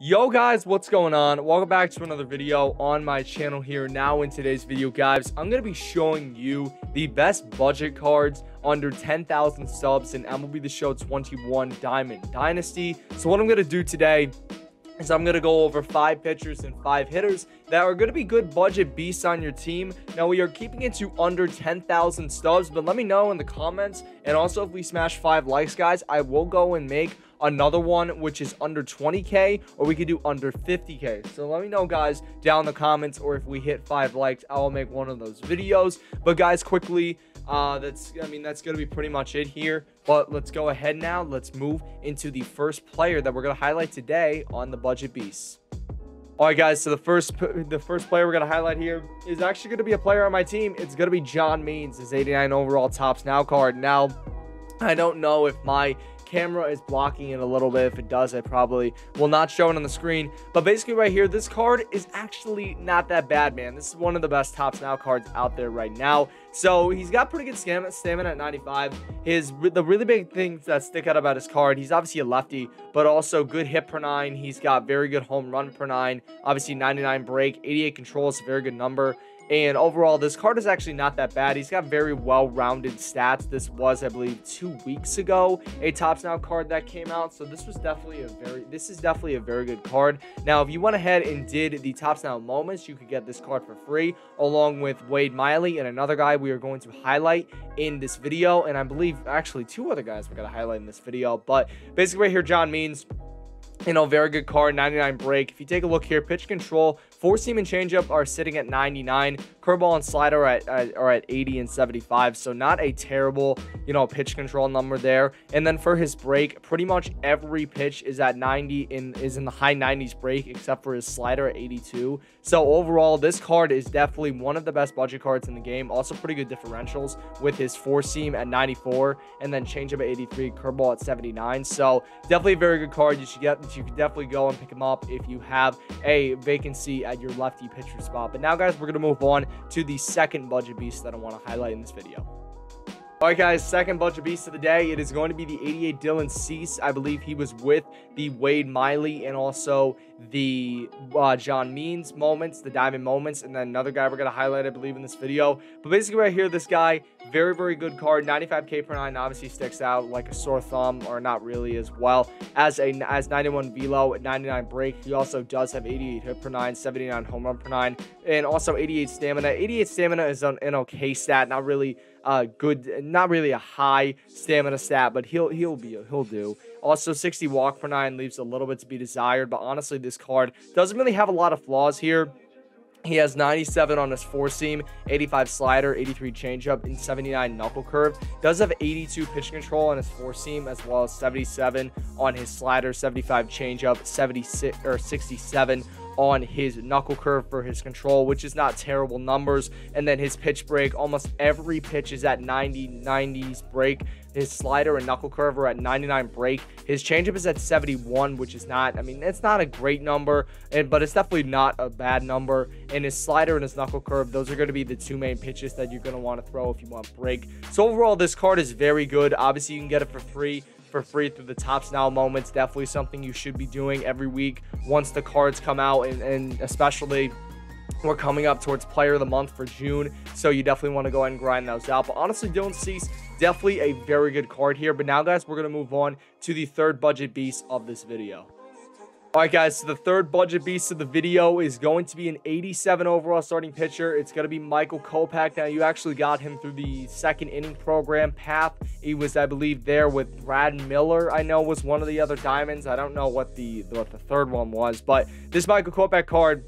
Yo guys, what's going on? Welcome back to another video on my channel here. Now in today's video, guys, I'm going to be showing you the best budget cards under 10,000 subs in MLB The Show 21 Diamond Dynasty. So what I'm going to do today is I'm going to go over 5 pitchers and 5 hitters that are going to be good budget beasts on your team. Now, we are keeping it to under 10,000 stubs, but let me know in the comments. And also, if we smash 5 likes, guys, I will go and make another one which is under 20k, or we could do under 50k. So let me know, guys, down in the comments, or if we hit 5 likes, I'll make one of those videos. But guys, quickly, that's gonna be pretty much it here. But let's go ahead now. Let's move into the first player that we're gonna highlight today on the budget beasts. All right, guys, so the first player we're gonna highlight here is actually gonna be a player on my team. It's gonna be John Means, his 89 overall Topps Now card. Now, I don't know if my camera is blocking it a little bit. If it does, I probably will not show it on the screen. But basically right here, this card is actually not that bad, man. This is one of the best Topps Now cards out there right now. So he's got pretty good stamina at 95. The really big things that stick out about his card, he's obviously a lefty, but also good hit per 9. He's got very good home run per 9. Obviously 99 break, 88 control is a very good number. And overall, this card is actually not that bad. He's got very well-rounded stats. This was, I believe, 2 weeks ago, a Topps Now card that came out. So this is definitely a very good card. Now, if you went ahead and did the Topps Now moments, you could get this card for free, along with Wade Miley and another guy we are going to highlight in this video. And I believe actually 2 other guys we're going to highlight in this video. But basically right here, John Means, you know, very good card, 99 break. If you take a look here, pitch control, 4-seam and changeup are sitting at 99. Curveball and slider are at 80 and 75. So not a terrible, you know, pitch control number there. And then for his break, pretty much every pitch is at 90 and is in the high 90s break, except for his slider at 82. So overall, this card is definitely one of the best budget cards in the game. Also pretty good differentials with his 4-seam at 94 and then changeup at 83, curveball at 79. So definitely a very good card. You could definitely go and pick him up if you have a vacancy at your lefty pitcher spot. But now, guys, we're going to move on to the second budget beast that I want to highlight in this video. All right, guys, second budget beast of the day, it is going to be the 88 Dillon Cease. I believe he was with the Wade Miley and also the John Means moments, the Diamond moments, and then another guy we're going to highlight, I believe, in this video. But basically right here, this guy, very, very good card. 95k per 9 obviously sticks out like a sore thumb, or not really, as well as 91 velo at 99 break. He also does have 88 hit per 9, 79 home run per 9, and also 88 stamina. 88 stamina is an okay stat, not really good, not really a high stamina stat, but he'll do. Also 60 walk per 9 leaves a little bit to be desired, but honestly, this card doesn't really have a lot of flaws here. He has 97 on his 4-seam, 85 slider, 83 changeup, and 79 knuckle curve. Does have 82 pitch control on his 4-seam, as well as 77 on his slider, 75 changeup, 67 on his knuckle curve for his control, which is not terrible numbers. And then his pitch break, almost every pitch is at 90s break. His slider and knuckle curve are at 99 break. His changeup is at 71, which is not, I mean, it's not a great number, but it's definitely not a bad number. And his slider and his knuckle curve, those are going to be the 2 main pitches that you're going to want to throw if you want break. So overall, this card is very good. Obviously, you can get it for free through the Topps Now moments. Definitely something you should be doing every week once the cards come out, and especially we're coming up towards player of the month for June, so you definitely want to go ahead and grind those out. But honestly, Dillon Cease, definitely a very good card here. But now, guys, we're going to move on to the third budget beast of this video. All right, guys, so the third budget beast of the video is going to be an 87 overall starting pitcher. It's going to be Michael Kopech. Now, you actually got him through the second inning program path. He was, I believe, there with Brad Miller, I know, was one of the other diamonds. I don't know what the third one was, but this Michael Kopech card,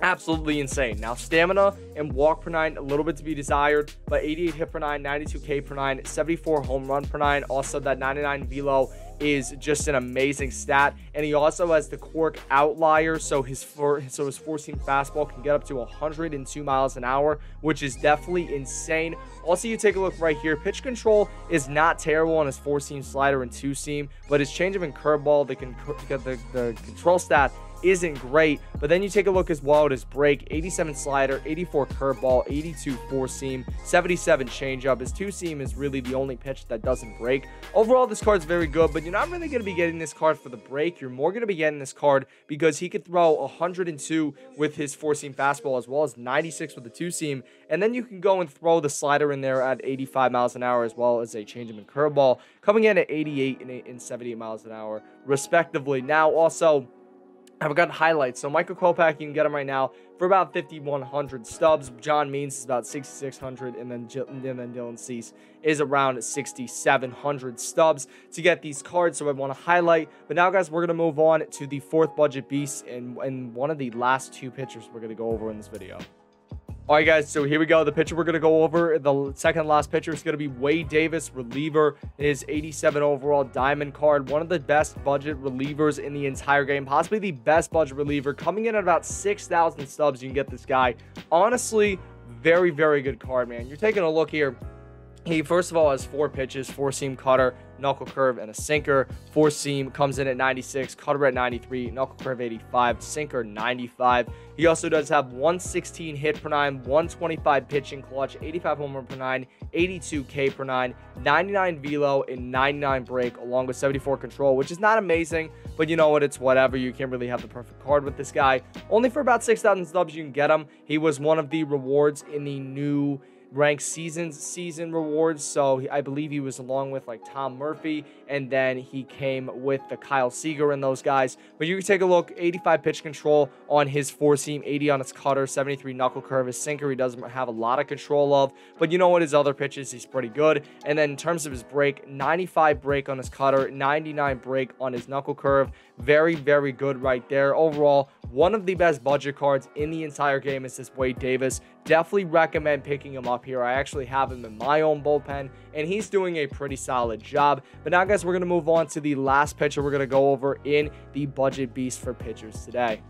absolutely insane. Now, stamina and walk per 9, a little bit to be desired, but 88 hit per 9, 92k per 9, 74 home run per 9. Also, that 99 velo is just an amazing stat. And he also has the quirk outlier, so his 4-seam fastball can get up to 102 miles an hour, which is definitely insane. Also, you take a look right here, pitch control is not terrible on his 4-seam slider and 2-seam, but his changeup and curveball, the control stat isn't great. But then you take a look as well at his break: 87 slider, 84 curveball, 82 four-seam, 77 changeup. His two-seam is really the only pitch that doesn't break. Overall, this card's very good, but you're not really going to be getting this card for the break. You're more going to be getting this card because he could throw 102 with his four-seam fastball, as well as 96 with the two-seam. And then you can go and throw the slider in there at 85 miles an hour, as well as a changeup and curveball, coming in at 88 and 78 miles an hour, respectively. Now, also, I've got highlights. So Michael Kopech, you can get him right now for about 5,100 stubs. John Means is about 6,600, and then Dillon Cease is around 6,700 stubs to get these cards. So I want to highlight. But now, guys, we're going to move on to the fourth budget beast and one of the last two pitchers we're going to go over in this video. All right, guys, so here we go. The pitcher we're going to go over, the second last pitcher, is going to be Wade Davis, reliever. His 87 overall diamond card. One of the best budget relievers in the entire game. Possibly the best budget reliever. Coming in at about 6,000 stubs, you can get this guy. Honestly, very, very good card, man. You're taking a look here. He, first of all, has 4 pitches: four-seam, cutter, knuckle curve, and a sinker. Four-seam comes in at 96, cutter at 93, knuckle curve 85, sinker 95. He also does have 116 hit per 9, 125 pitching clutch, 85 home run per 9, 82 K per 9, 99 velo, and 99 break, along with 74 control, which is not amazing, but you know what? It's whatever. You can't really have the perfect card with this guy. Only for about 6,000 stubs, you can get him. He was one of the rewards in the new ranked season rewards, so I believe he was along with like Tom Murphy, and then he came with the Kyle Seager and those guys. But you can take a look: 85 pitch control on his four-seam, 80 on his cutter, 73 knuckle curve. His sinker he doesn't have a lot of control of, but you know what? His other pitches, he's pretty good. And then in terms of his break, 95 break on his cutter, 99 break on his knuckle curve. Very, very good right there. Overall, one of the best budget cards in the entire game is this Wade Davis. Definitely recommend picking him up here. I actually have him in my own bullpen, and he's doing a pretty solid job. But now, guys, we're going to move on to the last pitcher we're going to go over in the budget beast for pitchers today.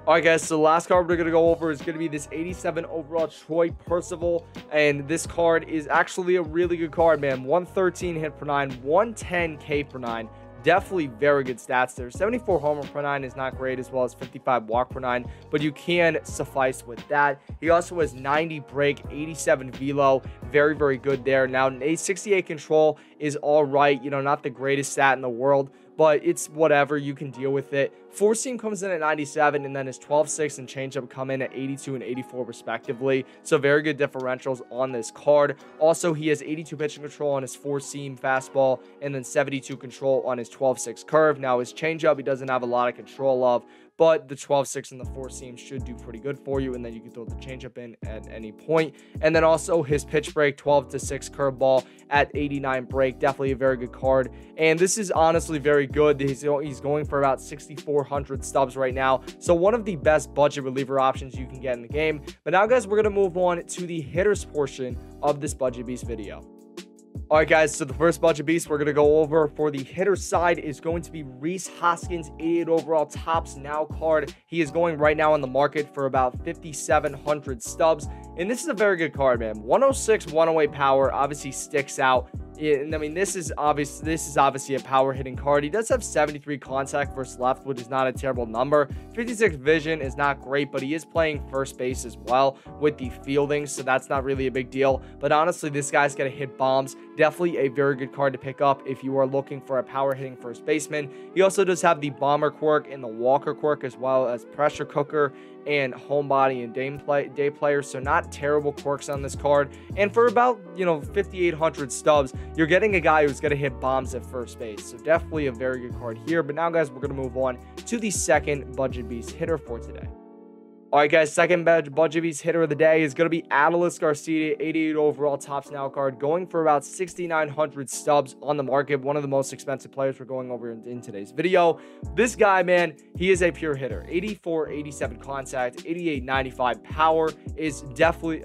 All right, guys, so the last card we're going to go over is going to be this 87 overall Troy Percival, and this card is actually a really good card, man. 113 hit per 9, 110 K per 9. Definitely very good stats there. 74 homer per 9 is not great, as well as 55 walk per 9, but you can suffice with that. He also has 90 break, 87 velo. Very, very good there. Now, a 68 control is all right. You know, not the greatest stat in the world, but it's whatever. You can deal with it. Four-seam comes in at 97, and then his 12-6 and changeup come in at 82 and 84 respectively. So very good differentials on this card. Also, he has 82 pitching control on his four-seam fastball, and then 72 control on his 12-6 curve. Now, his changeup he doesn't have a lot of control of, but the 12-6 and the four-seam should do pretty good for you, and then you can throw the changeup in at any point. And then also his pitch break, 12-6 curveball at 89 break. Definitely a very good card, and this is honestly very good. He's going for about 6,400 stubs right now, so one of the best budget reliever options you can get in the game. But now, guys, we're going to move on to the hitters portion of this Budget Beast video. All right, guys, so the first budget beast we're going to go over for the hitter side is going to be Reese Hoskins, 88 overall tops now card. He is going right now on the market for about 5,700 stubs, and this is a very good card, man. 106, 108 power obviously sticks out. And I mean, this is obviously a power hitting card. He does have 73 contact versus left, which is not a terrible number. 56 vision is not great, but he is playing first base as well with the fielding, so that's not really a big deal. But honestly, this guy's gonna hit bombs. Definitely a very good card to pick up if you are looking for a power hitting first baseman. He also does have the bomber quirk and the walker quirk, as well as pressure cooker and homebody and day player, so not terrible quirks on this card. And for about, you know, 5,800 stubs, you're getting a guy who's going to hit bombs at first base, so definitely a very good card here. But now, guys, we're going to move on to the second budget beast hitter for today. All right, guys, second budget beast hitter of the day is going to be Avisail Garcia, 88 overall tops now card, going for about 6,900 stubs on the market. One of the most expensive players we're going over in today's video. This guy, man, he is a pure hitter. 84, 87 contact, 88, 95 power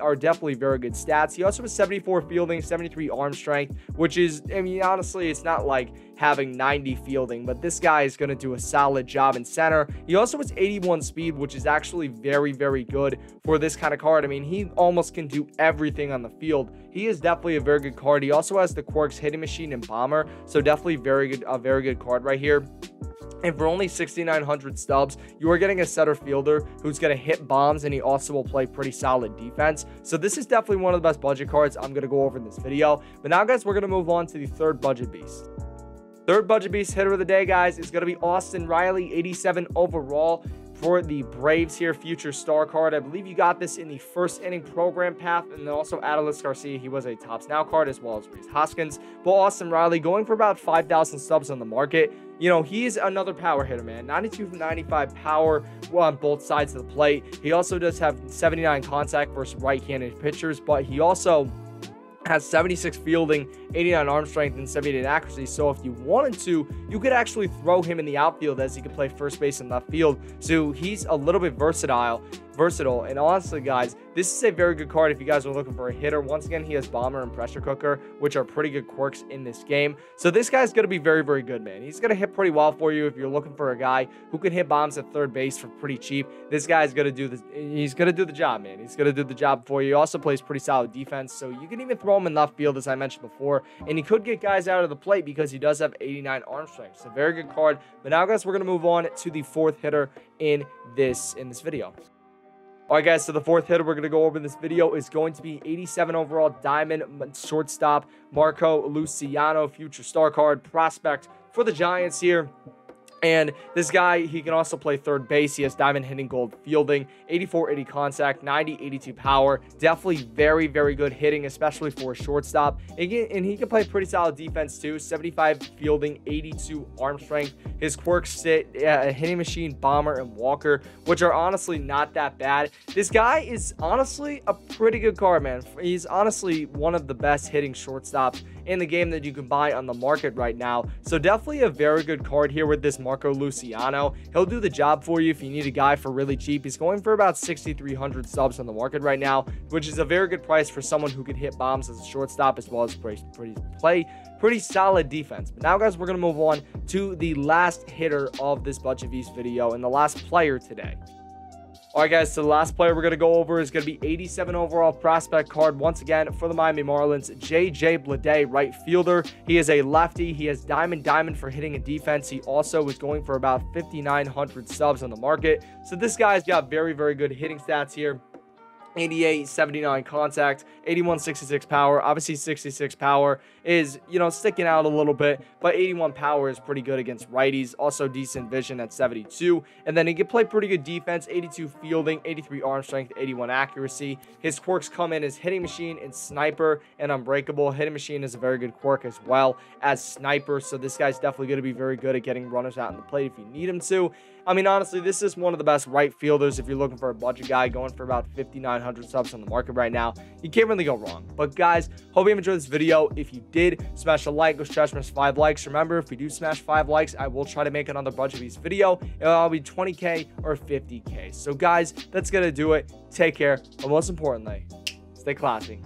are definitely very good stats. He also has 74 fielding, 73 arm strength, which is, I mean, honestly, it's not like having 90 fielding, but this guy is going to do a solid job in center. He also has 81 speed, which is actually very, very good for this kind of card. I mean, he almost can do everything on the field. He is definitely a very good card. He also has the quirks hitting machine and bomber, so definitely a very good card right here. And for only 6,900 stubs, you are getting a center fielder who's going to hit bombs, and he also will play pretty solid defense. So this is definitely one of the best budget cards I'm going to go over in this video. But now, guys, we're going to move on to the third budget beast. Third budget beast hitter of the day, guys, is going to be Austin Riley, 87 overall. For the Braves here, future star card. I believe you got this in the first inning program path, and then also Avisail Garcia, he was a Tops Now card, as well as Reese Hoskins. But Austin Riley going for about 5,000 stubs on the market. You know, he's another power hitter, man. 92 from 95 power on both sides of the plate. He also does have 79 contact versus right-handed pitchers, but he also has 76 fielding, 89 arm strength, and 78 accuracy. So if you wanted to, you could actually throw him in the outfield, as he could play first base and left field. So he's a little bit versatile. And honestly, guys, this is a very good card if you guys are looking for a hitter. Once again, he has bomber and pressure cooker, which are pretty good quirks in this game. So this guy's going to be very, very good, man. He's going to hit pretty well for you if you're looking for a guy who can hit bombs at third base for pretty cheap. This guy's going to do this. He's going to do the job, man. He's going to do the job for you. He also plays pretty solid defense, so you can even throw him in left field, as I mentioned before, and he could get guys out of the plate because he does have 89 arm strength. So very good card. But now, guys, we're going to move on to the fourth hitter in this video. All right, guys, so the fourth hitter we're going to go over in this video is going to be 87 overall diamond shortstop Marco Luciano, future star card prospect for the Giants here. And this guy, he can also play third base. He has diamond hitting, gold fielding, 84-80 contact, 90-82 power. Definitely very, very good hitting, especially for a shortstop. And he can play pretty solid defense too. 75 fielding, 82 arm strength. His quirks sit hitting machine, bomber, and walker, which are honestly not that bad. This guy is honestly a pretty good card, man. He's honestly one of the best hitting shortstops in the game that you can buy on the market right now. So definitely a very good card here with this Marco Luciano. He'll do the job for you if you need a guy for really cheap. He's going for about 6,300 subs on the market right now, which is a very good price for someone who can hit bombs as a shortstop, as well as play pretty solid defense. But now, guys, we're going to move on to the last hitter of this Budget Beast video and the last player today. All right, guys, so the last player we're going to go over is going to be 87 overall prospect card, once again, for the Miami Marlins, J.J. Bliday, right fielder. He is a lefty. He has diamond for hitting and defense. He also is going for about 5,900 subs on the market. So this guy's got very, very good hitting stats here. 88-79 contact, 81-66 power. Obviously 66 power is, you know, sticking out a little bit, but 81 power is pretty good against righties. Also decent vision at 72, and then he can play pretty good defense, 82 fielding, 83 arm strength, 81 accuracy. His quirks come in as hitting machine and sniper and unbreakable. Hitting machine is a very good quirk as well as sniper, so this guy's definitely going to be very good at getting runners out in the plate if you need him to. I mean, honestly, this is one of the best right fielders if you're looking for a budget guy, going for about 5,900 subs on the market right now. You can't really go wrong. But guys, hope you enjoyed this video. If you did, smash a like. Go smash 5 likes. Remember, if we do smash 5 likes, I will try to make another Budget Beast video. It'll be 20K or 50K. So guys, that's gonna do it. Take care, but most importantly, stay classy.